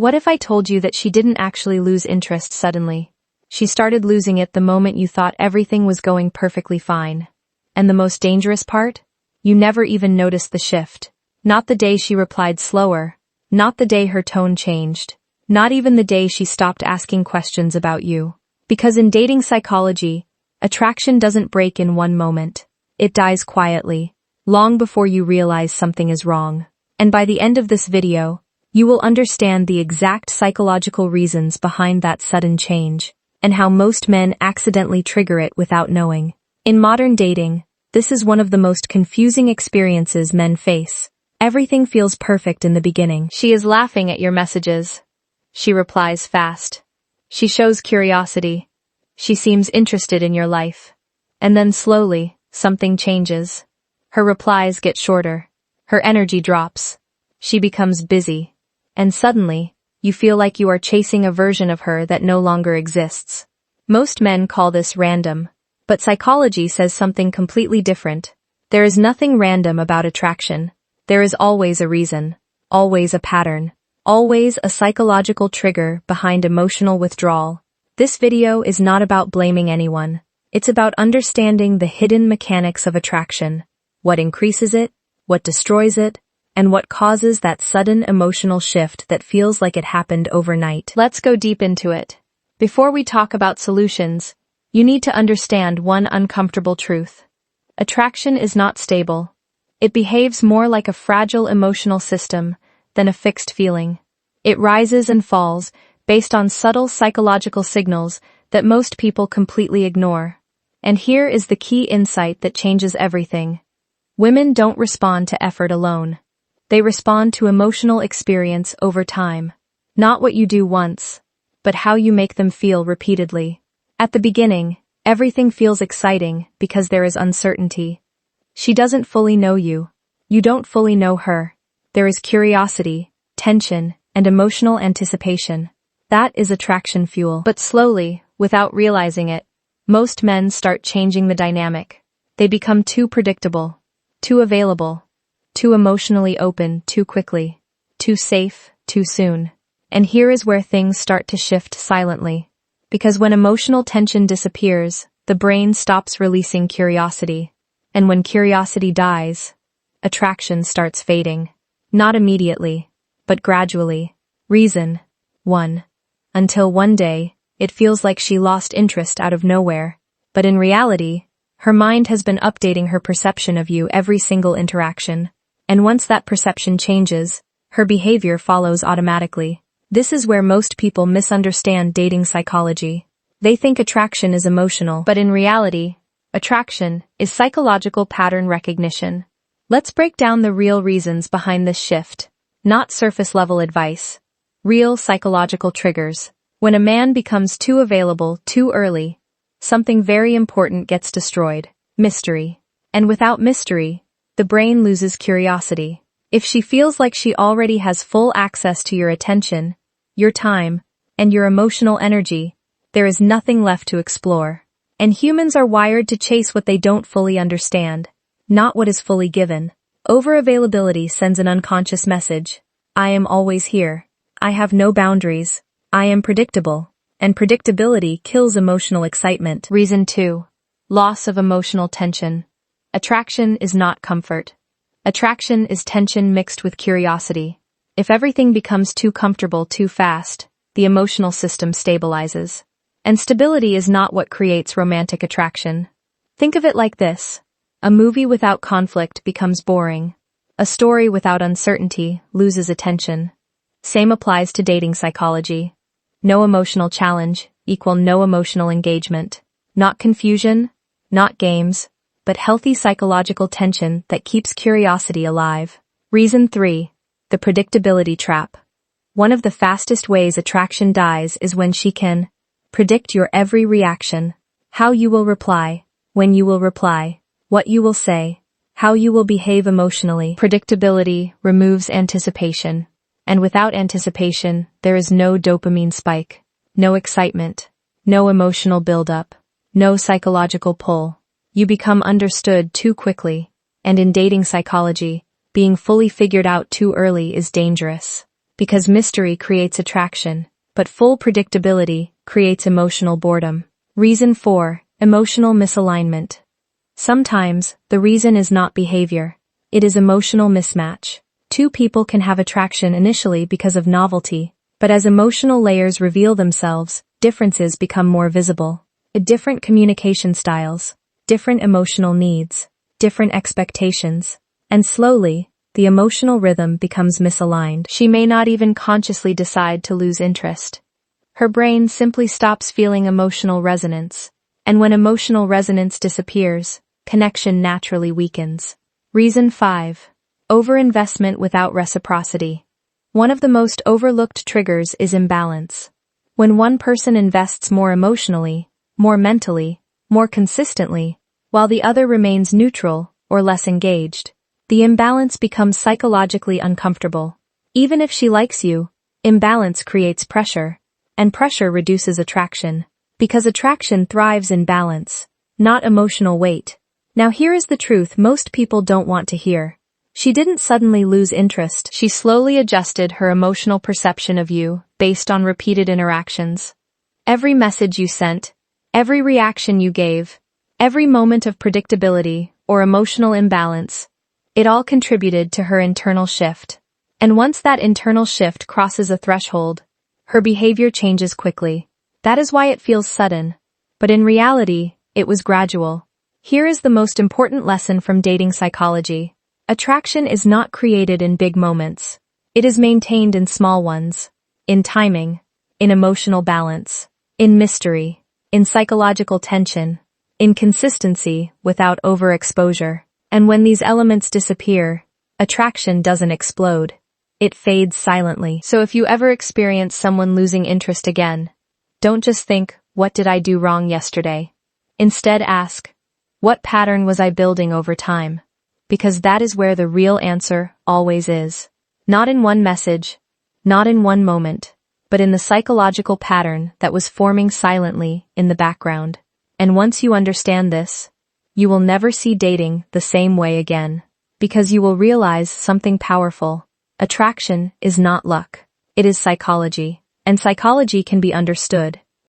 What if I told you that she didn't actually lose interest suddenly? She started losing it the moment you thought everything was going perfectly fine. And the most dangerous part? You never even noticed the shift. Not the day she replied slower. Not the day her tone changed. Not even the day she stopped asking questions about you. Because in dating psychology, attraction doesn't break in one moment. It dies quietly, long before you realize something is wrong. And by the end of this video, you will understand the exact psychological reasons behind that sudden change, and how most men accidentally trigger it without knowing. In modern dating, this is one of the most confusing experiences men face. Everything feels perfect in the beginning. She is laughing at your messages. She replies fast. She shows curiosity. She seems interested in your life. And then slowly, something changes. Her replies get shorter. Her energy drops. She becomes busy. And suddenly, you feel like you are chasing a version of her that no longer exists. Most men call this random, but psychology says something completely different. There is nothing random about attraction. There is always a reason, always a pattern, always a psychological trigger behind emotional withdrawal. This video is not about blaming anyone. It's about understanding the hidden mechanics of attraction, what increases it, what destroys it, and what causes that sudden emotional shift that feels like it happened overnight. Let's go deep into it. Before we talk about solutions, you need to understand one uncomfortable truth. Attraction is not stable. It behaves more like a fragile emotional system than a fixed feeling. It rises and falls based on subtle psychological signals that most people completely ignore. And here is the key insight that changes everything. Women don't respond to effort alone. They respond to emotional experience over time. Not what you do once, but how you make them feel repeatedly. At the beginning, everything feels exciting because there is uncertainty. She doesn't fully know you. You don't fully know her. There is curiosity, tension, and emotional anticipation. That is attraction fuel. But slowly, without realizing it, most men start changing the dynamic. They become too predictable, too available, too emotionally open too quickly, too safe too soon. And here is where things start to shift silently. Because when emotional tension disappears, the brain stops releasing curiosity. And when curiosity dies, attraction starts fading. Not immediately, but gradually. Reason: 1. Until one day, it feels like she lost interest out of nowhere. But in reality, her mind has been updating her perception of you every single interaction. And once that perception changes, her behavior follows automatically. This is where most people misunderstand dating psychology. They think attraction is emotional, but in reality, attraction is psychological pattern recognition. Let's break down the real reasons behind this shift. Not surface-level advice. Real psychological triggers. When a man becomes too available too early, something very important gets destroyed: mystery. And without mystery, the brain loses curiosity. If she feels like she already has full access to your attention, your time, and your emotional energy, there is nothing left to explore. And humans are wired to chase what they don't fully understand, not what is fully given. Overavailability sends an unconscious message. I am always here. I have no boundaries. I am predictable. And predictability kills emotional excitement. Reason 2. Loss of emotional tension. Attraction is not comfort. Attraction is tension mixed with curiosity. If everything becomes too comfortable too fast, the emotional system stabilizes. And stability is not what creates romantic attraction. Think of it like this. A movie without conflict becomes boring. A story without uncertainty loses attention. Same applies to dating psychology. No emotional challenge equal no emotional engagement. Not confusion, not games, but healthy psychological tension that keeps curiosity alive. Reason 3. The predictability trap. One of the fastest ways attraction dies is when she can predict your every reaction. How you will reply, when you will reply, what you will say, how you will behave emotionally. Predictability removes anticipation. And without anticipation, there is no dopamine spike, no excitement, no emotional buildup, no psychological pull. You become understood too quickly, and in dating psychology, being fully figured out too early is dangerous. because mystery creates attraction, but full predictability creates emotional boredom. Reason 4. Emotional misalignment. Sometimes, the reason is not behavior. It is emotional mismatch. Two people can have attraction initially because of novelty, but as emotional layers reveal themselves, differences become more visible. Different communication styles, different emotional needs, different expectations, and slowly, the emotional rhythm becomes misaligned. She may not even consciously decide to lose interest. Her brain simply stops feeling emotional resonance, and when emotional resonance disappears, connection naturally weakens. Reason 5. Overinvestment without reciprocity. One of the most overlooked triggers is imbalance. When one person invests more emotionally, more mentally, more consistently, while the other remains neutral or less engaged, the imbalance becomes psychologically uncomfortable. Even if she likes you, imbalance creates pressure, and pressure reduces attraction, because attraction thrives in balance, not emotional weight. Now here is the truth most people don't want to hear. She didn't suddenly lose interest. She slowly adjusted her emotional perception of you based on repeated interactions. Every message you sent, every reaction you gave, every moment of predictability or emotional imbalance, it all contributed to her internal shift. And once that internal shift crosses a threshold, her behavior changes quickly. That is why it feels sudden. But in reality, it was gradual. Here is the most important lesson from dating psychology. Attraction is not created in big moments. It is maintained in small ones. In timing, in emotional balance, in mystery, in psychological tension, in consistency without overexposure. And when these elements disappear, attraction doesn't explode. It fades silently. So if you ever experience someone losing interest again, don't just think, what did I do wrong yesterday? Instead ask, what pattern was I building over time? Because that is where the real answer always is. Not in one message, not in one moment, but in the psychological pattern that was forming silently in the background. And once you understand this, you will never see dating the same way again, because you will realize something powerful. Attraction is not luck. It is psychology, and psychology can be understood,